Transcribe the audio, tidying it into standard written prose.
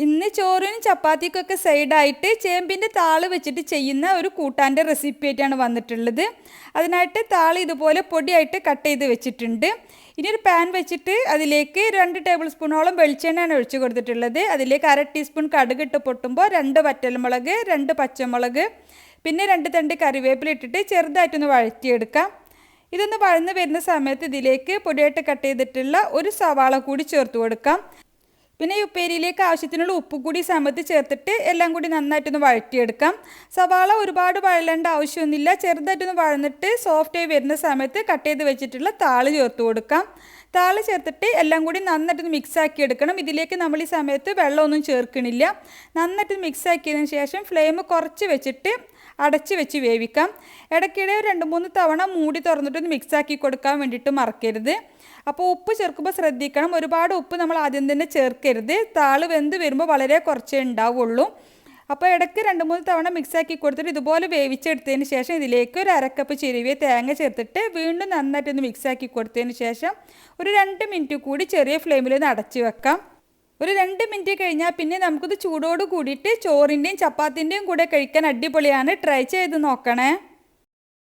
ഇന്ന് ചോറിനും ചപ്പാത്തിക്കൊക്കെ സൈഡായിട്ട് ചേമ്പിൻ്റെ താള് വെച്ചിട്ട് ചെയ്യുന്ന ഒരു കൂട്ടാൻ്റെ റെസിപ്പി ആയിട്ടാണ് വന്നിട്ടുള്ളത്. അതിനായിട്ട് താള് ഇതുപോലെ പൊടിയായിട്ട് കട്ട് ചെയ്ത് വെച്ചിട്ടുണ്ട്. ഇനി ഒരു പാൻ വെച്ചിട്ട് അതിലേക്ക് 2 ടേബിൾ സ്പൂണോളം വെളിച്ചെണ്ണയാണ് ഒഴിച്ചു കൊടുത്തിട്ടുള്ളത്. അതിലേക്ക് 1/2 ടീസ്പൂൺ കടുക് ഇട്ട് പൊട്ടുമ്പോൾ 2 വറ്റൽമുളക്, 2 പച്ചമുളക്, പിന്നെ 2 തണ്ട് കറിവേപ്പില ഇട്ടിട്ട് ചെറുതായിട്ടൊന്ന് വഴറ്റിയെടുക്കാം. ഇതൊന്ന് വഴന്ന് വരുന്ന സമയത്ത് ഇതിലേക്ക് പൊടിയായിട്ട് കട്ട് ചെയ്തിട്ടുള്ള ഒരു സവാള കൂടി ചേർത്ത് കൊടുക്കാം. പിന്നെ ഈ ഉപ്പേരിയിലേക്ക് ആവശ്യത്തിനുള്ള ഉപ്പ് കൂടി സമയത്ത് ചേർത്തിട്ട് എല്ലാം കൂടി നന്നായിട്ടൊന്ന് വഴറ്റിയെടുക്കാം. സവാള ഒരുപാട് വഴലേണ്ട ആവശ്യമൊന്നുമില്ല. ചെറുതായിട്ടൊന്ന് വഴന്നിട്ട് സോഫ്റ്റായി വരുന്ന സമയത്ത് കട്ട് ചെയ്ത് വെച്ചിട്ടുള്ള താള് ചേർത്ത് കൊടുക്കാം. താള് ചേർത്തിട്ട് എല്ലാം കൂടി നന്നായിട്ടൊന്ന് മിക്സാക്കി എടുക്കണം. ഇതിലേക്ക് നമ്മൾ ഈ സമയത്ത് വെള്ളമൊന്നും ചേർക്കണില്ല. നന്നായിട്ട് മിക്സാക്കിയതിന് ശേഷം ഫ്ലെയിം കുറച്ച് വെച്ചിട്ട് അടച്ച് വെച്ച് വേവിക്കാം. ഇടയ്ക്കിടെ 2-3 തവണ മൂടി തുറന്നിട്ടൊന്ന് മിക്സാക്കി കൊടുക്കാൻ വേണ്ടിയിട്ട് മറക്കരുത്. അപ്പോൾ ഉപ്പ് ചേർക്കുമ്പോൾ ശ്രദ്ധിക്കണം, ഒരുപാട് ഉപ്പ് നമ്മൾ ആദ്യം തന്നെ ചേർക്കരുത്. താള് വെന്ത് വരുമ്പോൾ വളരെ കുറച്ചേ ഉണ്ടാവുള്ളൂ. അപ്പോൾ ഇടയ്ക്ക് 2-3 തവണ മിക്സാക്കി കൊടുത്തിട്ട് ഇതുപോലെ വേവിച്ചെടുത്തതിന് ശേഷം ഇതിലേക്ക് ഒരു 1/2 കപ്പ് ചിരവിയ തേങ്ങ ചേർത്തിട്ട് വീണ്ടും നന്നായിട്ടൊന്ന് മിക്സാക്കി കൊടുത്തതിന് ശേഷം ഒരു 2 മിനിറ്റ് കൂടി ചെറിയ ഫ്ലെയിമിലൊന്ന് അടച്ച് വെക്കാം. ഒരു 2 മിനിറ്റ് കഴിഞ്ഞാൽ പിന്നെ നമുക്കിത് ചൂടോട് കൂടിയിട്ട് ചോറിൻ്റെയും ചപ്പാത്തിൻ്റെയും കൂടെ കഴിക്കാൻ അടിപൊളിയാണ്. ട്രൈ ചെയ്ത് നോക്കണേ.